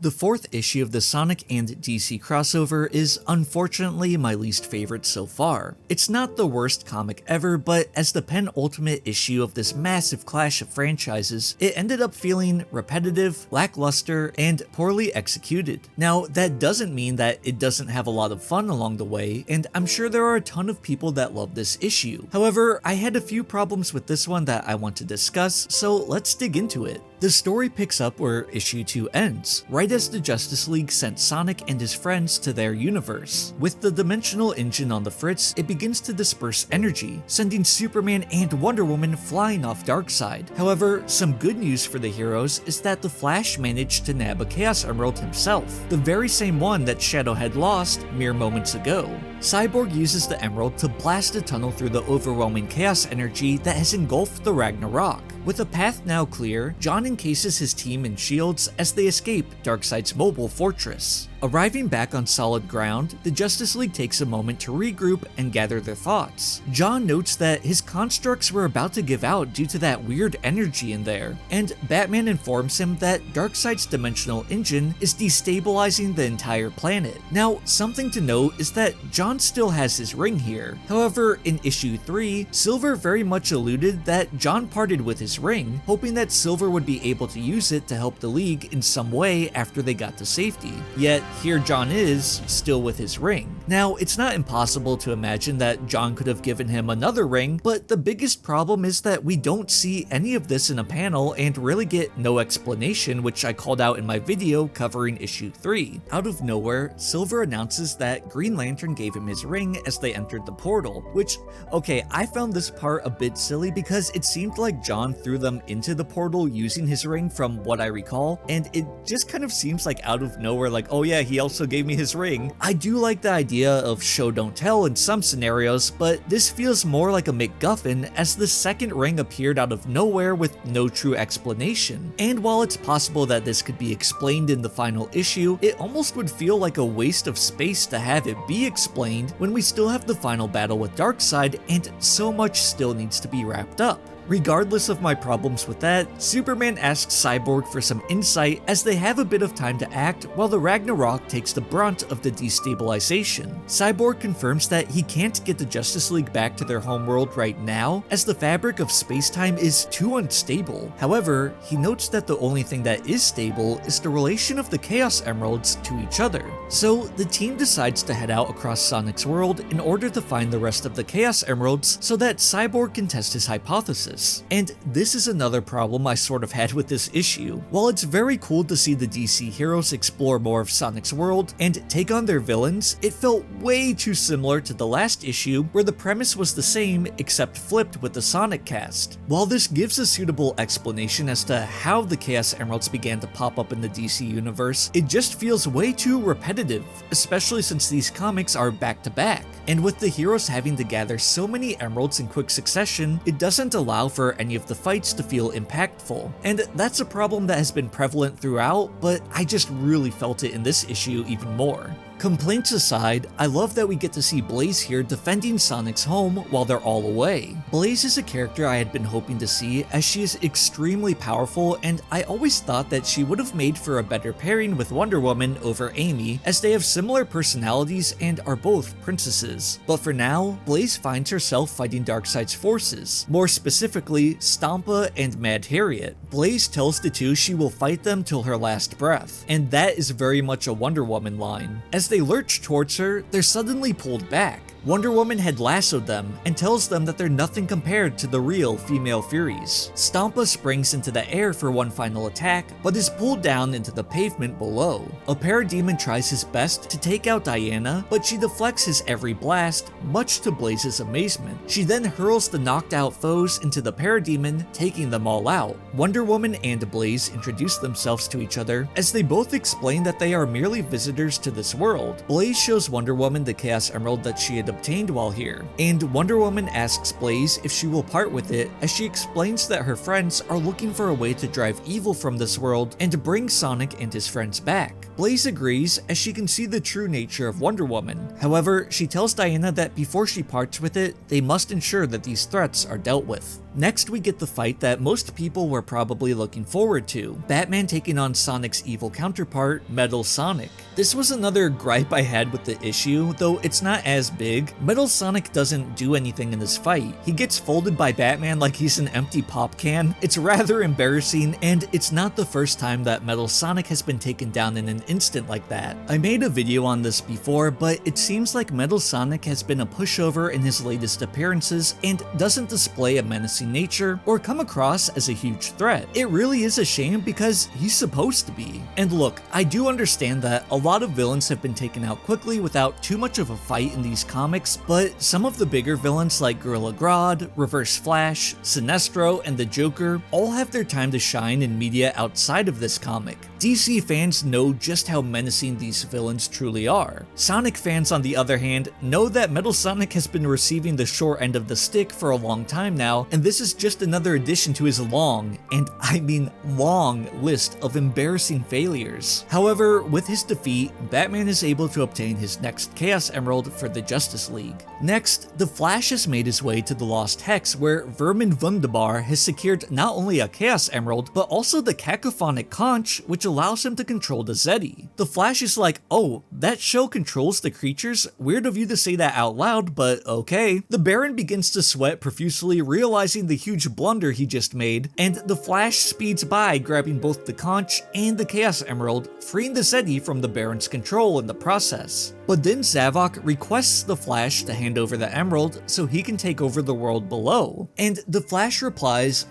The fourth issue of the Sonic and DC crossover is unfortunately my least favorite so far. It's not the worst comic ever, but as the penultimate issue of this massive clash of franchises, it ended up feeling repetitive, lackluster, and poorly executed. Now, that doesn't mean that it doesn't have a lot of fun along the way, and I'm sure there are a ton of people that love this issue. However, I had a few problems with this one that I want to discuss, so let's dig into it. The story picks up where issue 2 ends, right as the Justice League sent Sonic and his friends to their universe. With the dimensional engine on the fritz, it begins to disperse energy, sending Superman and Wonder Woman flying off Darkseid. However, some good news for the heroes is that the Flash managed to nab a Chaos Emerald himself, the very same one that Shadow had lost mere moments ago. Cyborg uses the emerald to blast a tunnel through the overwhelming chaos energy that has engulfed the Ragnarok. With the path now clear, Jon encases his team in shields as they escape Darkseid's mobile fortress. Arriving back on solid ground, the Justice League takes a moment to regroup and gather their thoughts. Jon notes that his constructs were about to give out due to that weird energy in there, and Batman informs him that Darkseid's dimensional engine is destabilizing the entire planet. Now, something to note is that Jon still has his ring here. However, in issue 3, Silver very much alluded that Jon parted with his ring, hoping that Silver would be able to use it to help the League in some way after they got to safety. Yet, here Jon is, still with his ring. Now, it's not impossible to imagine that Jon could have given him another ring, but the biggest problem is that we don't see any of this in a panel and really get no explanation, which I called out in my video covering issue 3. Out of nowhere, Silver announces that Green Lantern gave him his ring as they entered the portal, which, okay, I found this part a bit silly because it seemed like Jon threw them into the portal using his ring from what I recall, and it just kind of seems like out of nowhere, like, oh yeah, he also gave me his ring. I do like the idea of show don't tell in some scenarios, but this feels more like a MacGuffin as the second ring appeared out of nowhere with no true explanation. And while it's possible that this could be explained in the final issue, it almost would feel like a waste of space to have it be explained when we still have the final battle with Darkseid and so much still needs to be wrapped up. Regardless of my problems with that, Superman asks Cyborg for some insight as they have a bit of time to act while the Ragnarok takes the brunt of the destabilization. Cyborg confirms that he can't get the Justice League back to their homeworld right now as the fabric of space-time is too unstable. However, he notes that the only thing that is stable is the relation of the Chaos Emeralds to each other. So the team decides to head out across Sonic's world in order to find the rest of the Chaos Emeralds so that Cyborg can test his hypothesis. And this is another problem I sort of had with this issue. While it's very cool to see the DC heroes explore more of Sonic's world and take on their villains, it felt way too similar to the last issue where the premise was the same except flipped with the Sonic cast. While this gives a suitable explanation as to how the Chaos Emeralds began to pop up in the DC universe, it just feels way too repetitive, especially since these comics are back to back. And with the heroes having to gather so many emeralds in quick succession, it doesn't allow for any of the fights to feel impactful. And that's a problem that has been prevalent throughout, but I just really felt it in this issue even more. Complaints aside, I love that we get to see Blaze here defending Sonic's home while they're all away. Blaze is a character I had been hoping to see as she is extremely powerful, and I always thought that she would have made for a better pairing with Wonder Woman over Amy as they have similar personalities and are both princesses. But for now, Blaze finds herself fighting Darkseid's forces, more specifically Stampa and Mad Harriet. Blaze tells the two she will fight them till her last breath, and that is very much a Wonder Woman line. As they lurch towards her, they're suddenly pulled back. Wonder Woman had lassoed them and tells them that they're nothing compared to the real female Furies. Stampa springs into the air for one final attack, but is pulled down into the pavement below. A Parademon tries his best to take out Diana, but she deflects his every blast, much to Blaze's amazement. She then hurls the knocked out foes into the Parademon, taking them all out. Wonder Woman and Blaze introduce themselves to each other as they both explain that they are merely visitors to this world. Blaze shows Wonder Woman the Chaos Emerald that she had obtained while here, and Wonder Woman asks Blaze if she will part with it as she explains that her friends are looking for a way to drive evil from this world and to bring Sonic and his friends back. Blaze agrees as she can see the true nature of Wonder Woman. However, she tells Diana that before she parts with it, they must ensure that these threats are dealt with. Next, we get the fight that most people were probably looking forward to, Batman taking on Sonic's evil counterpart, Metal Sonic. This was another gripe I had with the issue, though it's not as big. Metal Sonic doesn't do anything in this fight. He gets folded by Batman like he's an empty pop can. It's rather embarrassing, and it's not the first time that Metal Sonic has been taken down in an instant like that. I made a video on this before, but it seems like Metal Sonic has been a pushover in his latest appearances and doesn't display a menacing nature or come across as a huge threat. It really is a shame because he's supposed to be. And look, I do understand that a lot of villains have been taken out quickly without too much of a fight in these comics, but some of the bigger villains like Gorilla Grodd, Reverse Flash, Sinestro, and the Joker all have their time to shine in media outside of this comic. DC fans know just how menacing these villains truly are. Sonic fans, on the other hand, know that Metal Sonic has been receiving the short end of the stick for a long time now, and this is just another addition to his long, and I mean long, list of embarrassing failures. However, with his defeat, Batman is able to obtain his next Chaos Emerald for the Justice League. Next, the Flash has made his way to the Lost Hex, where Vermin Wunderbar has secured not only a Chaos Emerald, but also the Cacophonic Conch, which allows him to control the Zeti. The Flash is like, oh, that show controls the creatures? Weird of you to say that out loud, but okay. The Baron begins to sweat profusely, realizing the huge blunder he just made, and the Flash speeds by, grabbing both the Conch and the Chaos Emerald, freeing the Zeti from the Baron's control in the process. But then Zavok requests the Flash to hand over the Emerald so he can take over the world below. And the Flash replies,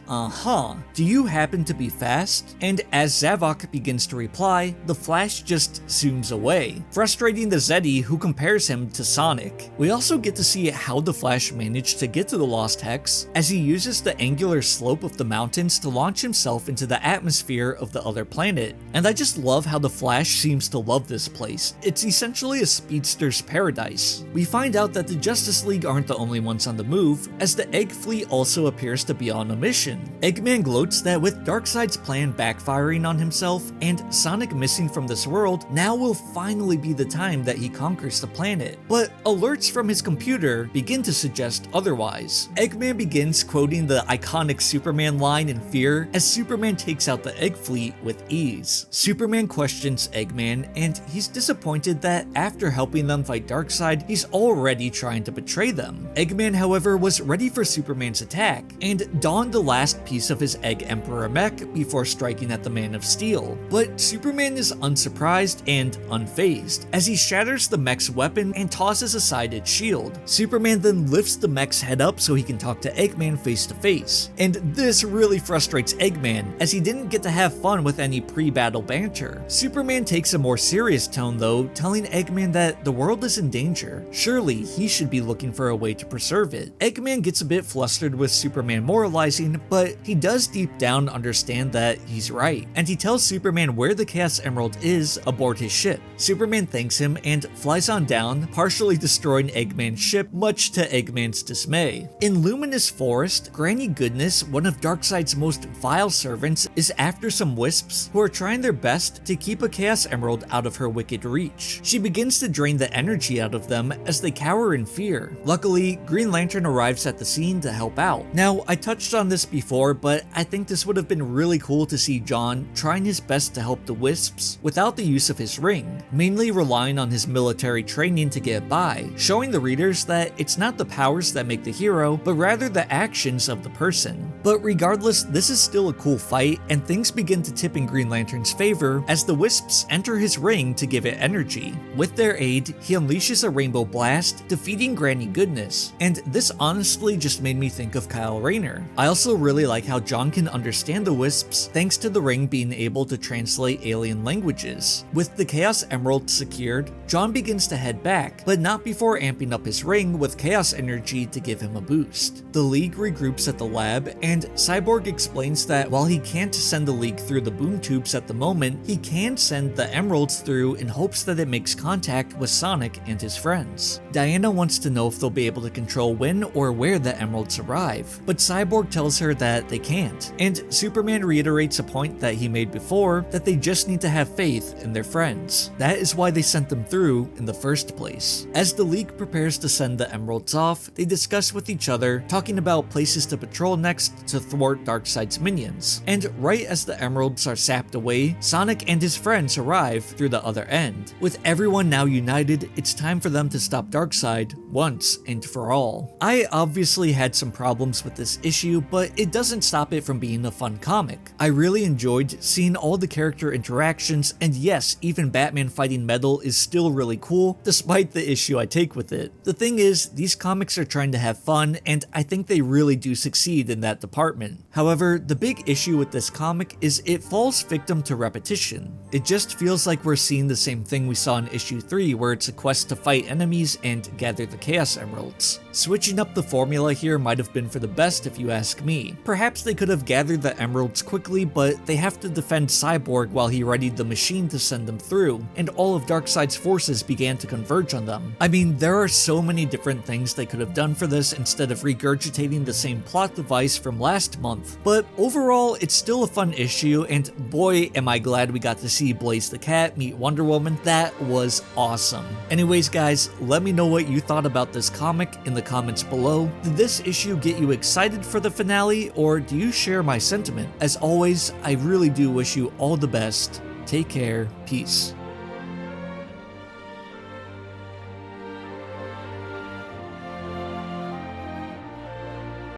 do you happen to be fast? And as Zavok begins to reply, the Flash just zooms away, frustrating the Zeti, who compares him to Sonic. We also get to see how the Flash managed to get to the Lost Hex, as he uses the angular slope of the mountains to launch himself into the atmosphere of the other planet. And I just love how the Flash seems to love this place. It's essentially a speedster's paradise. We find out that the Justice League aren't the only ones on the move, as the Egg Fleet also appears to be on a mission. Eggman gloats that with Darkseid's plan backfiring on himself and Sonic missing from this world, now will finally be the time that he conquers the planet. But alerts from his computer begin to suggest otherwise. Eggman begins quoting the iconic Superman line in fear as Superman takes out the Egg Fleet with ease. Superman questions Eggman, and he's disappointed that after helping them fight Darkseid, he's already trying to betray them. Eggman, however, was ready for Superman's attack, and donned the last piece of his Egg Emperor mech before striking at the Man of Steel. But Superman is unsurprised and unfazed, as he shatters the mech's weapon and tosses aside its shield. Superman then lifts the mech's head up so he can talk to Eggman face to face. And this really frustrates Eggman, as he didn't get to have fun with any pre-battle banter. Superman takes a more serious tone though, telling Eggman that the world is in danger. Surely he should be looking for a way to preserve it. Eggman gets a bit flustered with Superman moralizing, but he does deep down understand that he's right, and he tells Superman where the Chaos Emerald is aboard his ship. Superman thanks him and flies on down, partially destroying Eggman's ship, much to Eggman's dismay. In Luminous Forest, Granny Goodness, one of Darkseid's most vile servants, is after some wisps who are trying their best to keep a Chaos Emerald out of her wicked reach. She begins to drain the energy out of them as they cower in fear. Luckily, Green Lantern arrives at the scene to help out. Now, I touched on this before, but I think this would have been really cool to see John trying his best to help the Wisps without the use of his ring, mainly relying on his military training to get by, showing the readers that it's not the powers that make the hero, but rather the actions of the person. But regardless, this is still a cool fight, and things begin to tip in Green Lantern's favor as the Wisps enter his ring to give it energy. With their aid, he unleashes a Rainbow Blast, defeating Granny Goodness, and this honestly just made me think of Kyle Rayner. I also really like how John can understand the Wisps thanks to the ring being able to translate alien languages. With the Chaos Emerald secured, John begins to head back, but not before amping up his ring with Chaos Energy to give him a boost. The League regroups at the lab, and Cyborg explains that while he can't send the League through the boom tubes at the moment, he can send the emeralds through in hopes that it makes contact with Sonic and his friends. Diana wants to know if they'll be able to control when or where the emeralds arrive, but Cyborg tells her that they can't, and Superman reiterates a point that he made before, that they just need to have faith in their friends. That is why they sent them through in the first place. As the League prepares to send the emeralds off, they discuss with each other, talking about placing places to patrol next to thwart Darkseid's minions. And right as the emeralds are sapped away, Sonic and his friends arrive through the other end. With everyone now united, it's time for them to stop Darkseid once and for all. I obviously had some problems with this issue, but it doesn't stop it from being a fun comic. I really enjoyed seeing all the character interactions, and yes, even Batman fighting Metal is still really cool, despite the issue I take with it. The thing is, these comics are trying to have fun, and I think they really do succeed in that department. However, the big issue with this comic is it falls victim to repetition. It just feels like we're seeing the same thing we saw in issue 3, where it's a quest to fight enemies and gather the Chaos Emeralds. Switching up the formula here might have been for the best if you ask me. Perhaps they could have gathered the emeralds quickly, but they have to defend Cyborg while he readied the machine to send them through, and all of Darkseid's forces began to converge on them. I mean, there are so many different things they could have done for this instead of regurgitating the same plot device from last month, but overall, it's still a fun issue, and boy am I glad we got to see Blaze the Cat meet Wonder Woman. That was awesome. Anyways guys, let me know what you thought about this comic in the comments below. Did this issue get you excited for the finale, or do you share my sentiment? As always, I really do wish you all the best. Take care, peace.